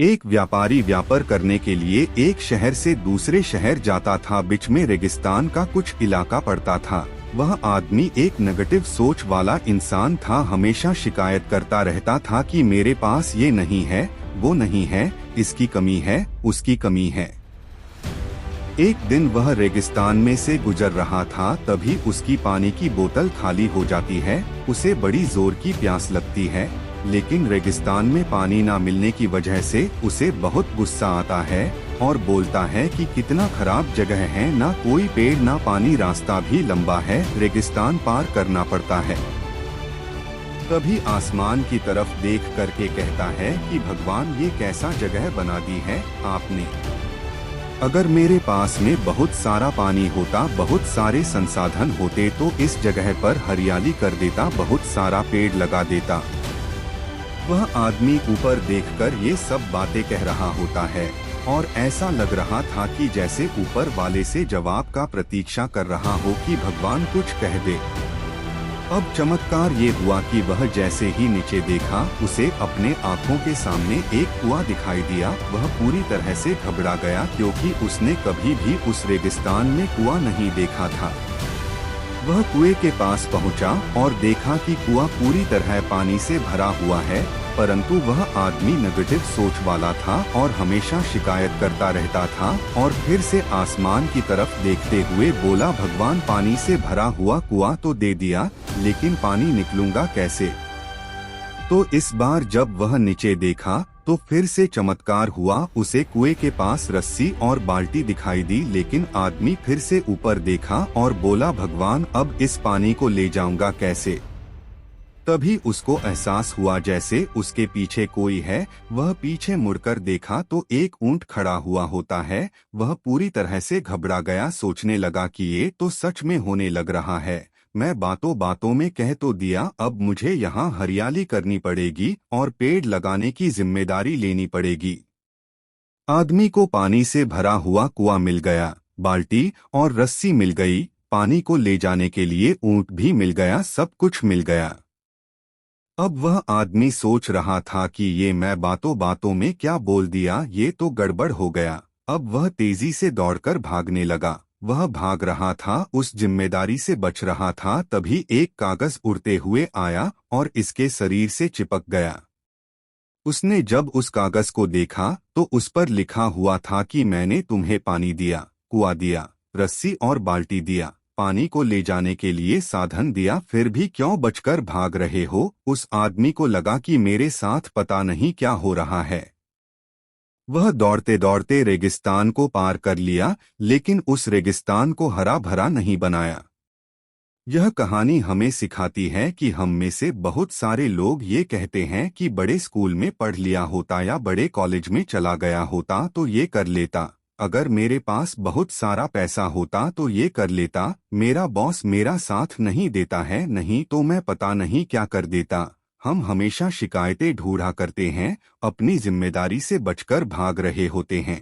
एक व्यापारी व्यापार करने के लिए एक शहर से दूसरे शहर जाता था। बीच में रेगिस्तान का कुछ इलाका पड़ता था। वह आदमी एक नेगेटिव सोच वाला इंसान था। हमेशा शिकायत करता रहता था कि मेरे पास ये नहीं है, वो नहीं है, इसकी कमी है, उसकी कमी है। एक दिन वह रेगिस्तान में से गुजर रहा था, तभी उसकी पानी की बोतल खाली हो जाती है। उसे बड़ी जोर की प्यास लगती है, लेकिन रेगिस्तान में पानी ना मिलने की वजह से उसे बहुत गुस्सा आता है और बोलता है कि कितना खराब जगह है, ना कोई पेड़ ना पानी, रास्ता भी लंबा है, रेगिस्तान पार करना पड़ता है। तभी आसमान की तरफ देख करके कहता है कि भगवान, ये कैसा जगह बना दी है आपने। अगर मेरे पास में बहुत सारा पानी होता, बहुत सारे संसाधन होते तो इस जगह पर हरियाली कर देता, बहुत सारा पेड़ लगा देता। वह आदमी ऊपर देखकर ये सब बातें कह रहा होता है और ऐसा लग रहा था कि जैसे ऊपर वाले से जवाब का प्रतीक्षा कर रहा हो कि भगवान कुछ कह दे। अब चमत्कार ये हुआ कि वह जैसे ही नीचे देखा, उसे अपने आँखों के सामने एक कुआं दिखाई दिया। वह पूरी तरह से घबरा गया, क्योंकि उसने कभी भी उस रेगिस्तान में कुआं नहीं देखा था। वह कुएं के पास पहुंचा और देखा कि कुआं पूरी तरह पानी से भरा हुआ है, परंतु वह आदमी नेगेटिव सोच वाला था और हमेशा शिकायत करता रहता था। और फिर से आसमान की तरफ देखते हुए बोला, भगवान, पानी से भरा हुआ कुआं तो दे दिया, लेकिन पानी निकलूंगा कैसे। तो इस बार जब वह नीचे देखा तो फिर से चमत्कार हुआ। उसे कुएं के पास रस्सी और बाल्टी दिखाई दी, लेकिन आदमी फिर से ऊपर देखा और बोला, भगवान, अब इस पानी को ले जाऊंगा कैसे। तभी उसको एहसास हुआ जैसे उसके पीछे कोई है। वह पीछे मुड़कर देखा तो एक ऊंट खड़ा हुआ होता है। वह पूरी तरह से घबरा गया, सोचने लगा कि ये तो सच में होने लग रहा है। मैं बातों बातों में कह तो दिया, अब मुझे यहाँ हरियाली करनी पड़ेगी और पेड़ लगाने की जिम्मेदारी लेनी पड़ेगी। आदमी को पानी से भरा हुआ कुआं मिल गया, बाल्टी और रस्सी मिल गई, पानी को ले जाने के लिए ऊंट भी मिल गया, सब कुछ मिल गया। अब वह आदमी सोच रहा था कि ये मैं बातों बातों में क्या बोल दिया, ये तो गड़बड़ हो गया। अब वह तेजी से दौड़कर भागने लगा। वह भाग रहा था, उस जिम्मेदारी से बच रहा था। तभी एक कागज उड़ते हुए आया और इसके शरीर से चिपक गया। उसने जब उस कागज को देखा तो उस पर लिखा हुआ था कि मैंने तुम्हें पानी दिया, कुआं दिया, रस्सी और बाल्टी दिया, पानी को ले जाने के लिए साधन दिया, फिर भी क्यों बचकर भाग रहे हो। उस आदमी को लगा कि मेरे साथ पता नहीं क्या हो रहा है। वह दौड़ते दौड़ते रेगिस्तान को पार कर लिया, लेकिन उस रेगिस्तान को हरा भरा नहीं बनाया। यह कहानी हमें सिखाती है कि हम में से बहुत सारे लोग ये कहते हैं कि बड़े स्कूल में पढ़ लिया होता या बड़े कॉलेज में चला गया होता तो ये कर लेता, अगर मेरे पास बहुत सारा पैसा होता तो ये कर लेता, मेरा बॉस मेरा साथ नहीं देता है, नहीं तो मैं पता नहीं क्या कर देता। हम हमेशा शिकायतें ढूंढा करते हैं, अपनी जिम्मेदारी से बचकर भाग रहे होते हैं।